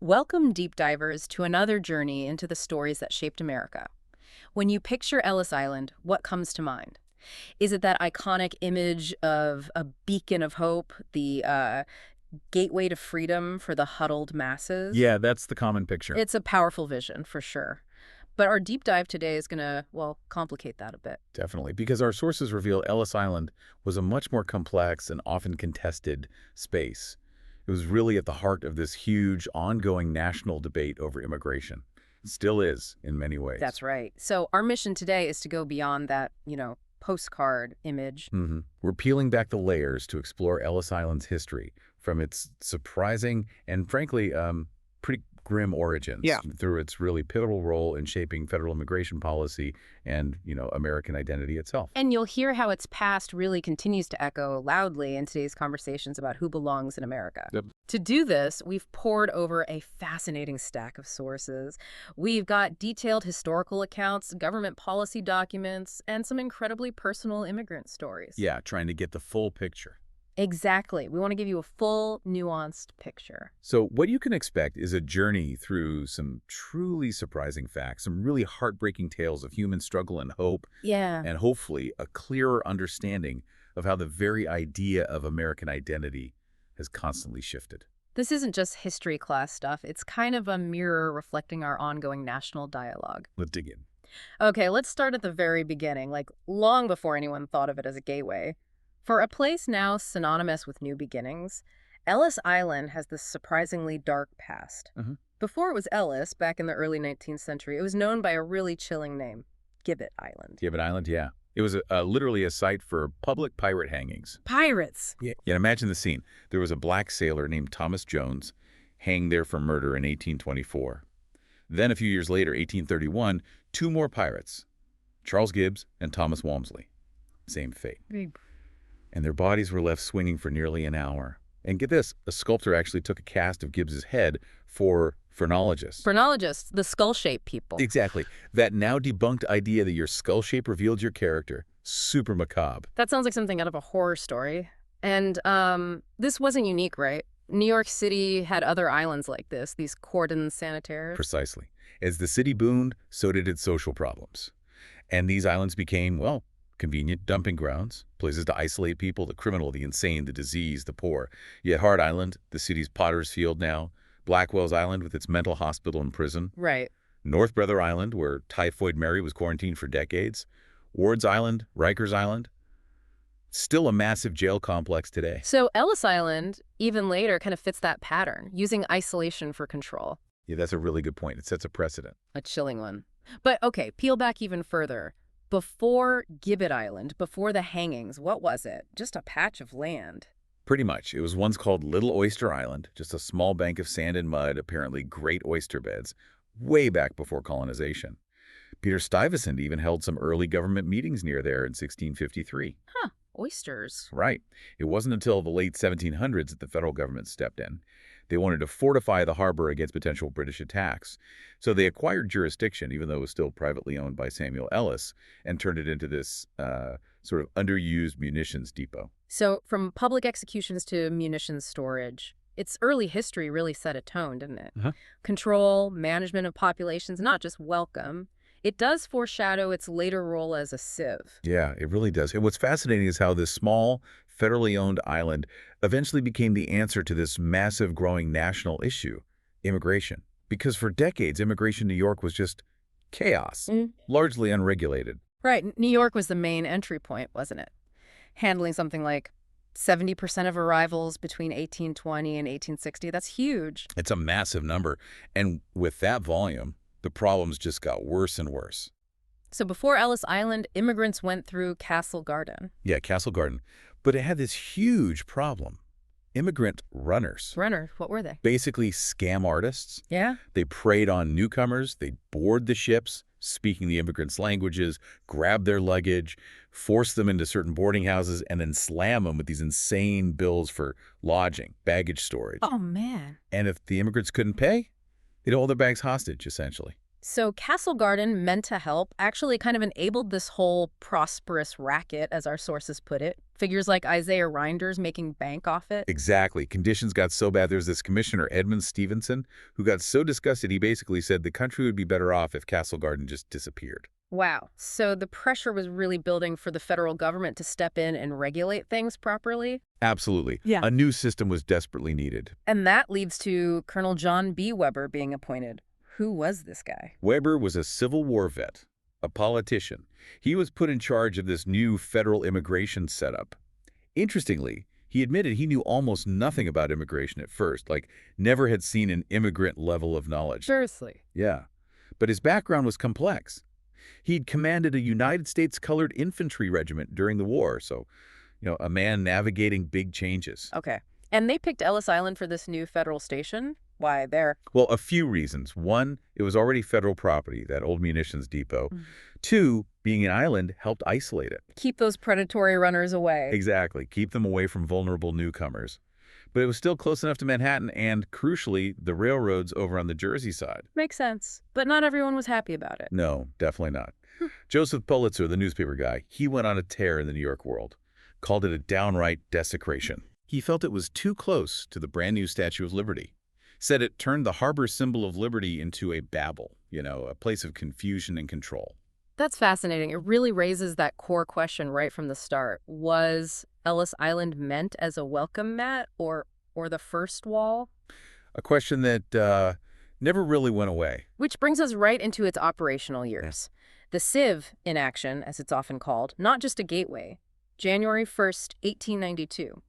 Welcome, deep divers, to another journey into the stories that shaped America. When you picture Ellis Island, what comes to mind? Is it that iconic image of a beacon of hope, the gateway to freedom for the huddled masses? Yeah, that's the common picture. It's a powerful vision, for sure. But our deep dive today is going to, well, complicate that a bit. Definitely, because our sources reveal Ellis Island was a much more complex and often contested space. It was really at the heart of this huge, ongoing national debate over immigration. It still is, in many ways. That's right. So our mission today is to go beyond that, postcard image. We're peeling back the layers to explore Ellis Island's history, from its surprising and, frankly, pretty grim origins through its really pivotal role in shaping federal immigration policy and, American identity itself. And you'll hear how its past really continues to echo loudly in today's conversations about who belongs in America. Yep. To do this, we've pored over a fascinating stack of sources. We've got detailed historical accounts, government policy documents, and some incredibly personal immigrant stories. Yeah, trying to get the full picture. Exactly. We want to give you a full, nuanced picture. So what you can expect is a journey through some truly surprising facts, some really heartbreaking tales of human struggle and hope, and hopefully a clearer understanding of how the very idea of American identity has constantly shifted. This isn't just history class stuff. It's kind of a mirror reflecting our ongoing national dialogue. Let's dig in. Okay, let's start at the very beginning, like long before anyone thought of it as a gateway. For a place now synonymous with new beginnings, Ellis Island has this surprisingly dark past. Before it was Ellis, back in the early 19th century, it was known by a really chilling name, Gibbet Island. Gibbet Island, yeah. It was literally a site for public pirate hangings. Pirates! Yeah, imagine the scene. There was a black sailor named Thomas Jones hanged there for murder in 1824. Then a few years later, 1831, two more pirates, Charles Gibbs and Thomas Walmsley. Same fate. And their bodies were left swinging for nearly an hour. And get this, a sculptor actually took a cast of Gibbs's head for phrenologists. Phrenologists, the skull-shaped people. Exactly. That now debunked idea that your skull shape revealed your character. Super macabre. That sounds like something out of a horror story. And this wasn't unique, right? New York City had other islands like this, these cordon sanitaires. Precisely. As the city boomed, so did its social problems. And these islands became, well, convenient dumping grounds, places to isolate people, the criminal, the insane, the diseased, the poor. Yet Hart Island, the city's Potter's Field now, Blackwell's Island with its mental hospital and prison. Right. North Brother Island, where Typhoid Mary was quarantined for decades. Ward's Island, Rikers Island. Still a massive jail complex today. So Ellis Island, even later, kind of fits that pattern, using isolation for control. Yeah, that's a really good point. It sets a precedent. A chilling one. But okay, peel back even further. Before Gibbet Island, before the hangings, what was it? Just a patch of land. Pretty much. It was once called Little Oyster Island, just a small bank of sand and mud, apparently great oyster beds, way back before colonization. Peter Stuyvesant even held some early government meetings near there in 1653. Huh, oysters. Right. It wasn't until the late 1700s that the federal government stepped in. They wanted to fortify the harbor against potential British attacks. So they acquired jurisdiction, even though it was still privately owned by Samuel Ellis, and turned it into this sort of underused munitions depot. So from public executions to munitions storage, its early history really set a tone, didn't it? Control, management of populations, not just welcome. It does foreshadow its later role as a sieve. Yeah, it really does. And what's fascinating is how this small, federally owned island eventually became the answer to this massive growing national issue, immigration. Because for decades, immigration to New York was just chaos, largely unregulated. Right. New York was the main entry point, wasn't it? Handling something like 70% of arrivals between 1820 and 1860. That's huge. It's a massive number. And with that volume, the problems just got worse and worse. So before Ellis Island, immigrants went through Castle Garden. Yeah, Castle Garden. But it had this huge problem. Immigrant runners. Runners? What were they? Basically scam artists. Yeah? They preyed on newcomers. They'd board the ships, speaking the immigrants' languages, grab their luggage, force them into certain boarding houses, and then slam them with these insane bills for lodging, baggage storage. Oh, man. And if the immigrants couldn't pay, they'd hold their bags hostage, essentially. So Castle Garden, meant to help, actually kind of enabled this whole prosperous racket, as our sources put it. Figures like Isaiah Reinders making bank off it. Exactly. Conditions got so bad. There's this commissioner, Edmund Stevenson, who got so disgusted he basically said the country would be better off if Castle Garden just disappeared. Wow. So the pressure was really building for the federal government to step in and regulate things properly. Absolutely. Yeah. A new system was desperately needed. And that leads to Colonel John B. Weber being appointed. Who was this guy? Weber was a Civil War vet, a politician. He was put in charge of this new federal immigration setup. Interestingly, he admitted he knew almost nothing about immigration at first, like never had seen an immigrant level of knowledge. Seriously. Yeah. But his background was complex. He'd commanded a United States Colored Infantry regiment during the war, so, a man navigating big changes. Okay. And they picked Ellis Island for this new federal station? Why there? Well, a few reasons. One, it was already federal property, that old munitions depot. Mm. Two, being an island helped isolate it. Keep those predatory runners away. Exactly. Keep them away from vulnerable newcomers. But it was still close enough to Manhattan and, crucially, the railroads over on the Jersey side. Makes sense. But not everyone was happy about it. No, definitely not. Joseph Pulitzer, the newspaper guy, he went on a tear in the New York world, called it a downright desecration. He felt it was too close to the brand new Statue of Liberty. Said it turned the harbor symbol of liberty into a Babel, a place of confusion and control. That's fascinating. It really raises that core question right from the start. Was Ellis Island meant as a welcome mat or the first wall? A question that never really went away. Which brings us right into its operational years. The Civ in action, as it's often called, not just a gateway. January 1st, 1892.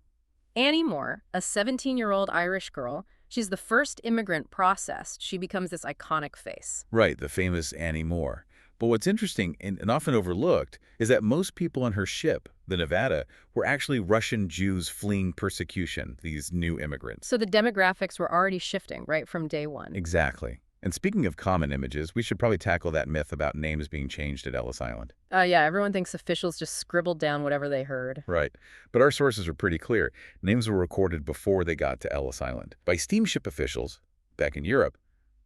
Annie Moore, a 17-year-old Irish girl, she's the first immigrant processed. She becomes this iconic face. Right, the famous Annie Moore. But what's interesting and often overlooked is that most people on her ship, the Nevada, were actually Russian Jews fleeing persecution, these new immigrants. So the demographics were already shifting right from day one. Exactly. And speaking of common images, we should probably tackle that myth about names being changed at Ellis Island. Yeah, everyone thinks officials just scribbled down whatever they heard. Right. But our sources are pretty clear. Names were recorded before they got to Ellis Island by steamship officials back in Europe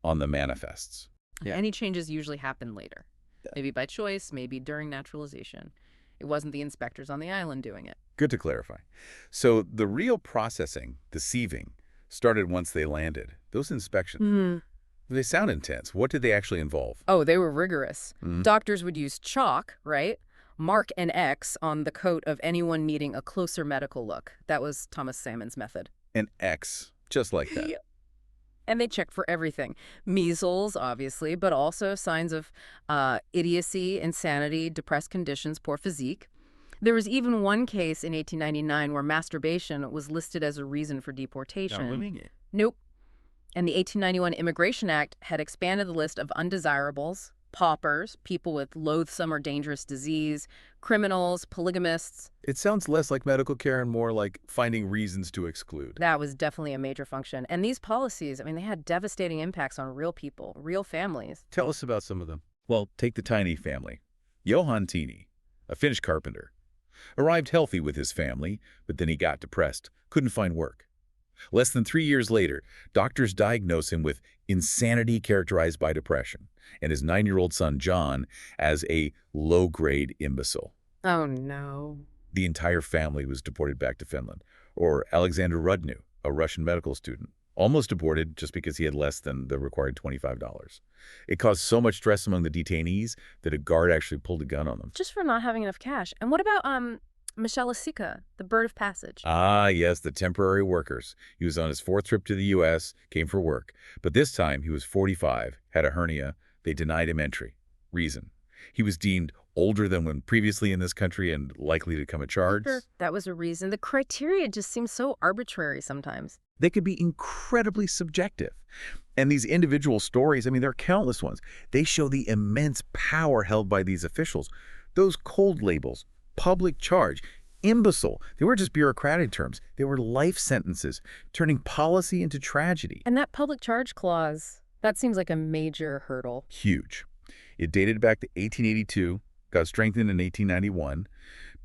on the manifests. Yeah. Any changes usually happen later. Maybe by choice, maybe during naturalization. It wasn't the inspectors on the island doing it. Good to clarify. So the real processing, the sieving, started once they landed. Those inspections, they sound intense. What did they actually involve? Oh, they were rigorous. Doctors would use chalk, right? Mark an X on the coat of anyone needing a closer medical look. That was Thomas Salmon's method. An X, just like that. And they checked for everything. Measles, obviously, but also signs of idiocy, insanity, depressed conditions, poor physique. There was even one case in 1899 where masturbation was listed as a reason for deportation. Nope. And the 1891 Immigration Act had expanded the list of undesirables, paupers, people with loathsome or dangerous disease, criminals, polygamists. It sounds less like medical care and more like finding reasons to exclude. That was definitely a major function. And these policies, they had devastating impacts on real people, real families. Tell us about some of them. Well, take the Tiny family. Johan Tini, a Finnish carpenter, arrived healthy with his family, but then he got depressed, couldn't find work. Less than 3 years later, doctors diagnosed him with insanity characterized by depression, and his 9-year-old son, John, as a low-grade imbecile. Oh, no. The entire family was deported back to Finland. Or Alexander Rudnew, a Russian medical student, almost deported just because he had less than the required $25. It caused so much stress among the detainees that a guard actually pulled a gun on them. Just for not having enough cash. And what about Michelle Asika, the bird of passage? Ah, yes, the temporary workers. He was on his 4th trip to the U.S., came for work. But this time, he was 45, had a hernia. They denied him entry. Reason: he was deemed older than when previously in this country and likely to come a charge. Sure, that was a reason. The criteria just seems so arbitrary sometimes. They could be incredibly subjective. And these individual stories, there are countless ones. They show the immense power held by these officials. Those cold labels, public charge, imbecile, they were just bureaucratic terms. They were life sentences, turning policy into tragedy. And that public charge clause, that seems like a major hurdle. Huge. It dated back to 1882, got strengthened in 1891.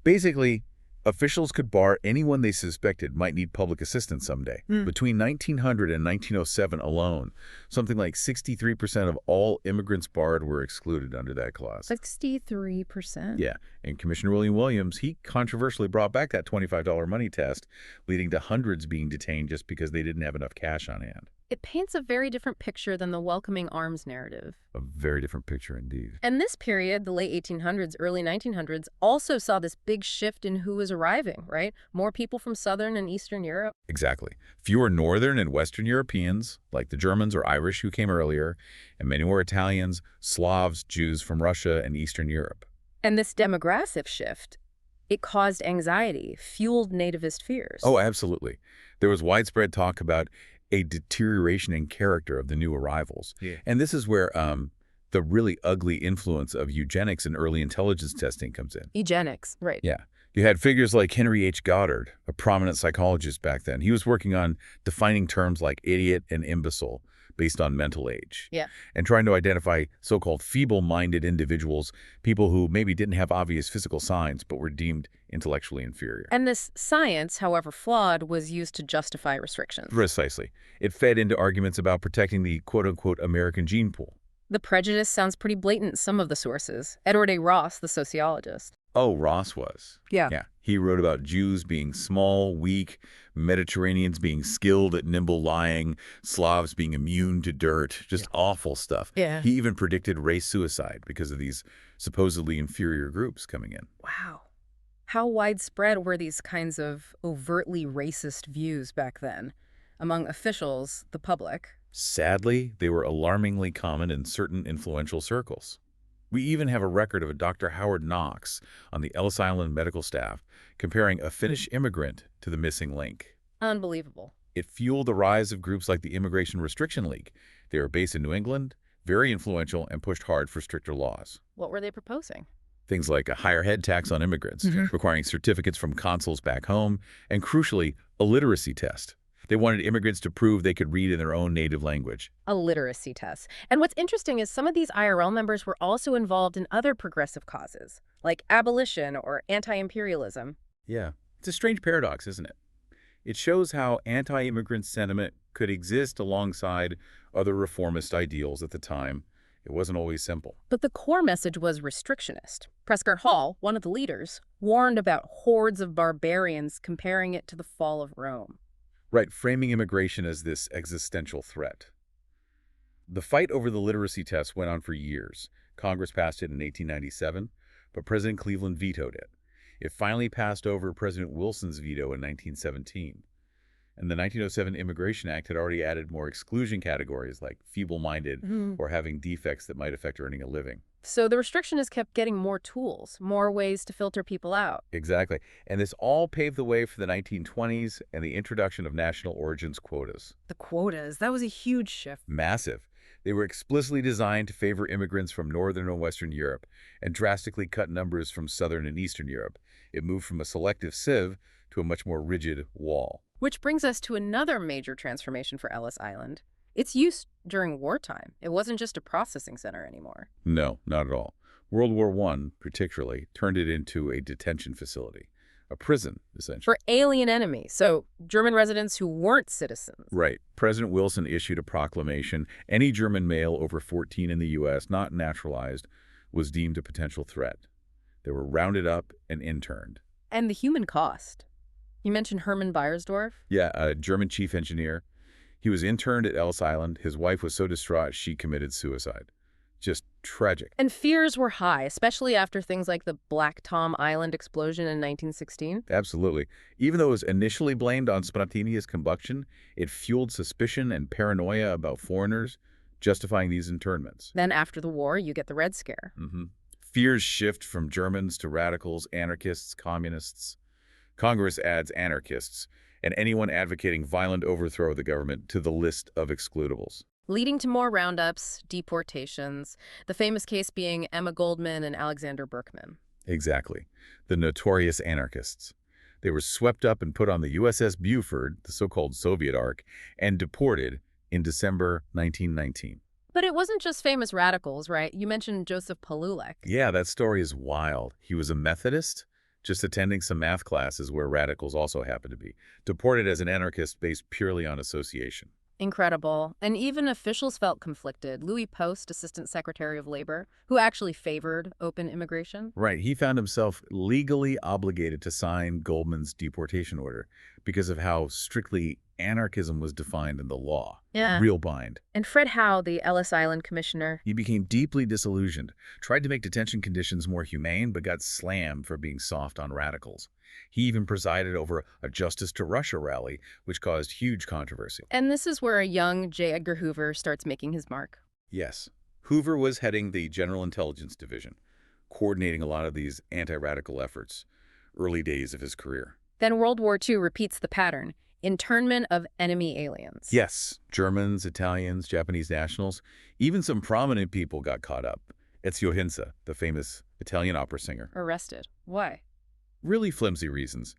Basically, Officials could bar anyone they suspected might need public assistance someday. Hmm. Between 1900 and 1907 alone, something like 63% of all immigrants barred were excluded under that clause. 63%? Yeah, and Commissioner William Williams, he controversially brought back that $25 money test, leading to hundreds being detained just because they didn't have enough cash on hand. It paints a very different picture than the welcoming arms narrative. A very different picture indeed. And this period, the late 1800s, early 1900s, also saw this big shift in who was arriving, right? More people from Southern and Eastern Europe. Exactly. Fewer Northern and Western Europeans, like the Germans or Irish who came earlier, and many more Italians, Slavs, Jews from Russia and Eastern Europe. And this demographic shift, it caused anxiety, fueled nativist fears. Oh, absolutely. There was widespread talk about a deterioration in character of the new arrivals. Yeah. And this is where the really ugly influence of eugenics and early intelligence testing comes in. Eugenics, right. Yeah. You had figures like Henry H. Goddard, a prominent psychologist back then. He was working on defining terms like idiot and imbecile based on mental age. Yeah. And trying to identify so-called feeble-minded individuals, people who maybe didn't have obvious physical signs but were deemed intellectually inferior. And this science, however flawed, was used to justify restrictions. Precisely. It fed into arguments about protecting the quote-unquote American gene pool. The prejudice sounds pretty blatant in some of the sources. Edward A. Ross, the sociologist. Oh, Ross was. Yeah. Yeah. He wrote about Jews being small, weak, Mediterraneans being skilled at nimble lying, Slavs being immune to dirt, just awful stuff. Yeah. He even predicted race suicide because of these supposedly inferior groups coming in. Wow. How widespread were these kinds of overtly racist views back then among officials, the public? Sadly, they were alarmingly common in certain influential circles. We even have a record of a Dr. Howard Knox on the Ellis Island medical staff comparing a Finnish immigrant to the missing link. Unbelievable. It fueled the rise of groups like the Immigration Restriction League. They were based in New England, very influential, and pushed hard for stricter laws. What were they proposing? Things like a higher head tax on immigrants, requiring certificates from consuls back home, and crucially, a literacy test. They wanted immigrants to prove they could read in their own native language. A literacy test. And what's interesting is some of these IRL members were also involved in other progressive causes, like abolition or anti-imperialism. Yeah, it's a strange paradox, isn't it? It shows how anti-immigrant sentiment could exist alongside other reformist ideals at the time. It wasn't always simple. But the core message was restrictionist. Prescott Hall, one of the leaders, warned about hordes of barbarians, comparing it to the fall of Rome. Right, framing immigration as this existential threat. The fight over the literacy test went on for years. Congress passed it in 1897, but President Cleveland vetoed it. It finally passed over President Wilson's veto in 1917. And the 1907 Immigration Act had already added more exclusion categories like feeble-minded or having defects that might affect earning a living. So the restrictionists kept getting more tools, more ways to filter people out. Exactly. And this all paved the way for the 1920s and the introduction of national origins quotas. The quotas, that was a huge shift. Massive. They were explicitly designed to favor immigrants from Northern and Western Europe and drastically cut numbers from Southern and Eastern Europe. It moved from a selective sieve to a much more rigid wall. Which brings us to another major transformation for Ellis Island. Its use during wartime. It wasn't just a processing center anymore. No, not at all. World War I, particularly, turned it into a detention facility, a prison, essentially. For alien enemies, so German residents who weren't citizens. Right. President Wilson issued a proclamation. Any German male over 14 in the U.S., not naturalized, was deemed a potential threat. They were rounded up and interned. And the human cost. You mentioned Hermann Beiersdorf? Yeah, a German chief engineer. He was interned at Ellis Island. His wife was so distraught she committed suicide. Just tragic. And fears were high, especially after things like the Black Tom Island explosion in 1916. Absolutely. Even though it was initially blamed on spontaneous combustion, it fueled suspicion and paranoia about foreigners, justifying these internments. Then after the war, you get the Red Scare. Fears shift from Germans to radicals, anarchists, communists. Congress adds anarchists and anyone advocating violent overthrow of the government to the list of excludables. Leading to more roundups, deportations, the famous case being Emma Goldman and Alexander Berkman. Exactly. The notorious anarchists. They were swept up and put on the USS Buford, the so-called Soviet Ark, and deported in December 1919. But it wasn't just famous radicals, right? You mentioned Joseph Palulek. Yeah, that story is wild. He was a Methodist, just attending some math classes where radicals also happened to be, deported as an anarchist based purely on association. Incredible. And even officials felt conflicted. Louis Post, Assistant Secretary of Labor, who actually favored open immigration. Right, he found himself legally obligated to sign Goldman's deportation order because of how strictly anarchism was defined in the law. Yeah. Real bind. And Fred Howe, the Ellis Island commissioner. He became deeply disillusioned, tried to make detention conditions more humane, but got slammed for being soft on radicals. He even presided over a Justice to Russia rally, which caused huge controversy. And this is where a young J. Edgar Hoover starts making his mark. Yes, Hoover was heading the General Intelligence Division, coordinating a lot of these anti-radical efforts, early days of his career. Then World War II repeats the pattern. Internment of enemy aliens. Yes, Germans, Italians, Japanese nationals, even some prominent people got caught up. Ezio Hinza, the famous Italian opera singer. Arrested. Why? Really flimsy reasons.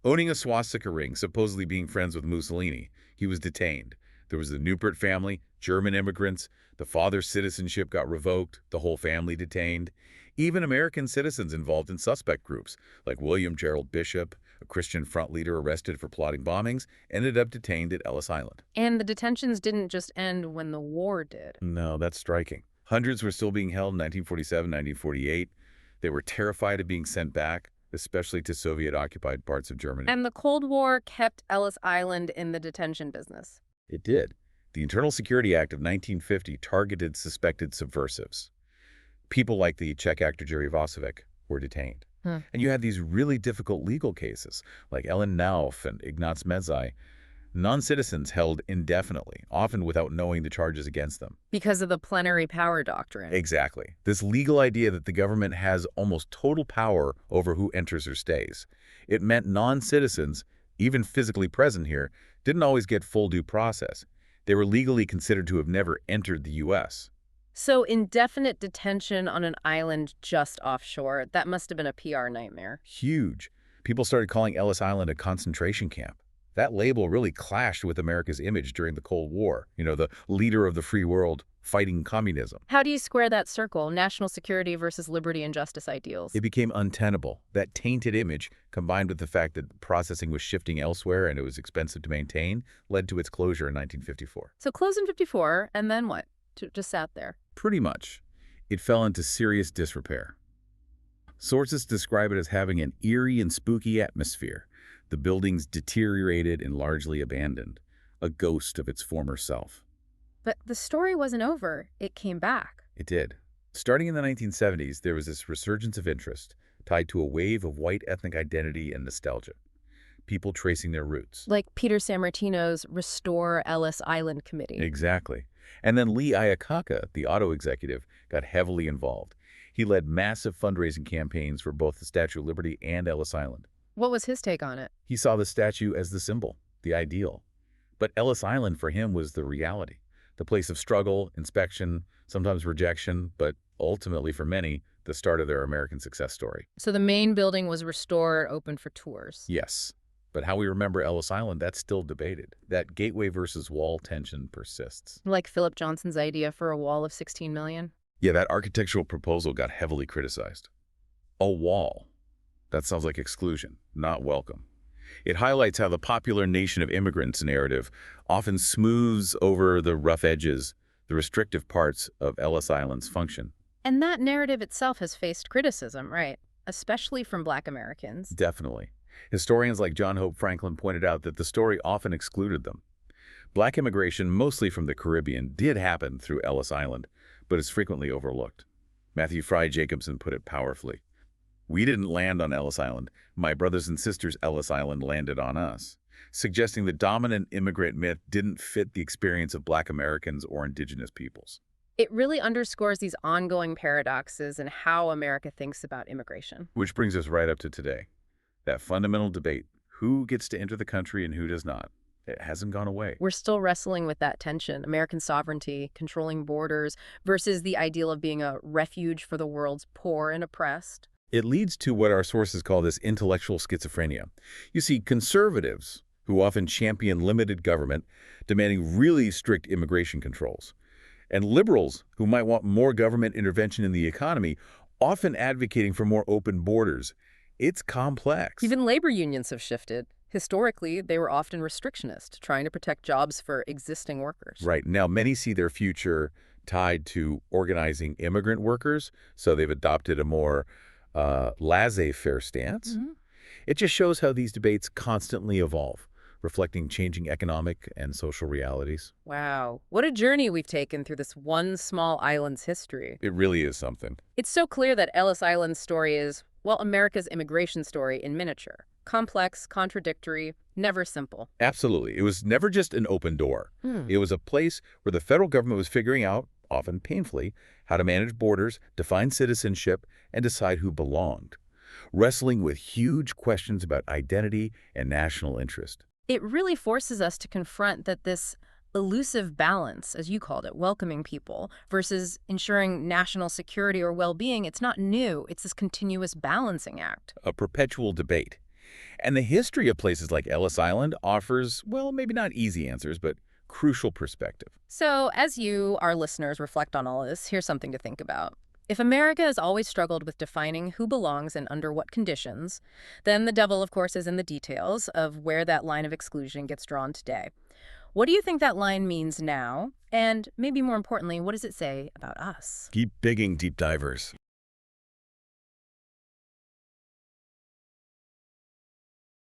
Owning a swastika ring, supposedly being friends with Mussolini, he was detained. There was the Newport family, German immigrants, the father's citizenship got revoked, the whole family detained. Even American citizens involved in suspect groups, like William Gerald Bishop, a Christian front leader arrested for plotting bombings, ended up detained at Ellis Island. And the detentions didn't just end when the war did. No, that's striking. Hundreds were still being held in 1947, 1948. They were terrified of being sent back, especially to Soviet-occupied parts of Germany. And the Cold War kept Ellis Island in the detention business. It did. The Internal Security Act of 1950 targeted suspected subversives. People like the Czech actor Jerry Vasovic were detained. And you had these really difficult legal cases, like Ellen Nauf and Ignaz Medzai, non-citizens held indefinitely, often without knowing the charges against them. Because of the plenary power doctrine. Exactly. This legal idea that the government has almost total power over who enters or stays. It meant non-citizens, even physically present here, didn't always get full due process. They were legally considered to have never entered the U.S. So indefinite detention on an island just offshore, that must have been a PR nightmare. Huge. People started calling Ellis Island a concentration camp. That label really clashed with America's image during the Cold War. You know, the leader of the free world fighting communism. How do you square that circle, national security versus liberty and justice ideals? It became untenable. That tainted image, combined with the fact that processing was shifting elsewhere and it was expensive to maintain, led to its closure in 1954. So closed in 54, and then what? Just sat there. Pretty much. It fell into serious disrepair. Sources describe it as having an eerie and spooky atmosphere. The buildings deteriorated and largely abandoned, a ghost of its former self. But the story wasn't over. It came back. It did. Starting in the 1970s, there was this resurgence of interest tied to a wave of white ethnic identity and nostalgia. People tracing their roots. Like Peter Sammartino's Restore Ellis Island Committee. Exactly. And then Lee Iacocca, the auto executive, got heavily involved. He led massive fundraising campaigns for both the Statue of Liberty and Ellis Island. What was his take on it? He saw the statue as the symbol, the ideal. But Ellis Island for him was the reality, the place of struggle, inspection, sometimes rejection, but ultimately for many, the start of their American success story. So the main building was restored, open for tours. Yes. But how we remember Ellis Island, that's still debated. That gateway versus wall tension persists. Like Philip Johnson's idea for a wall of 16 million? Yeah, that architectural proposal got heavily criticized. A wall. That sounds like exclusion, not welcome. It highlights how the popular nation of immigrants narrative often smooths over the rough edges, the restrictive parts of Ellis Island's function. And that narrative itself has faced criticism, right? Especially from Black Americans. Definitely. Historians like John Hope Franklin pointed out that the story often excluded them. Black immigration, mostly from the Caribbean, did happen through Ellis Island, but is frequently overlooked. Matthew Fry Jacobson put it powerfully. We didn't land on Ellis Island. My brothers and sisters Ellis Island landed on us, suggesting the dominant immigrant myth didn't fit the experience of Black Americans or indigenous peoples. It really underscores these ongoing paradoxes in how America thinks about immigration. Which brings us right up to today. That fundamental debate, who gets to enter the country and who does not, it hasn't gone away. We're still wrestling with that tension, American sovereignty, controlling borders, versus the ideal of being a refuge for the world's poor and oppressed. It leads to what our sources call this intellectual schizophrenia. You see, conservatives, who often champion limited government, demanding really strict immigration controls, and liberals, who might want more government intervention in the economy, often advocating for more open borders, It's complex. Even labor unions have shifted. Historically, they were often restrictionist, trying to protect jobs for existing workers. Right. Now, many see their future tied to organizing immigrant workers, so they've adopted a more laissez-faire stance. Mhm. It just shows how these debates constantly evolve, reflecting changing economic and social realities. Wow, what a journey we've taken through this one small island's history. It really is something. It's so clear that Ellis Island's story is, well, America's immigration story in miniature. Complex, contradictory, never simple. Absolutely. It was never just an open door. Hmm. It was a place where the federal government was figuring out, often painfully, how to manage borders, define citizenship, and decide who belonged, wrestling with huge questions about identity and national interest. It really forces us to confront that this elusive balance, as you called it, welcoming people versus ensuring national security or well-being, it's not new. It's this continuous balancing act. A perpetual debate. And the history of places like Ellis Island offers, well, maybe not easy answers, but crucial perspective. So, as you, our listeners, reflect on all this, here's something to think about. If America has always struggled with defining who belongs and under what conditions, then the devil, of course, is in the details of where that line of exclusion gets drawn today. What do you think that line means now? And maybe more importantly, what does it say about us? Keep digging, deep divers.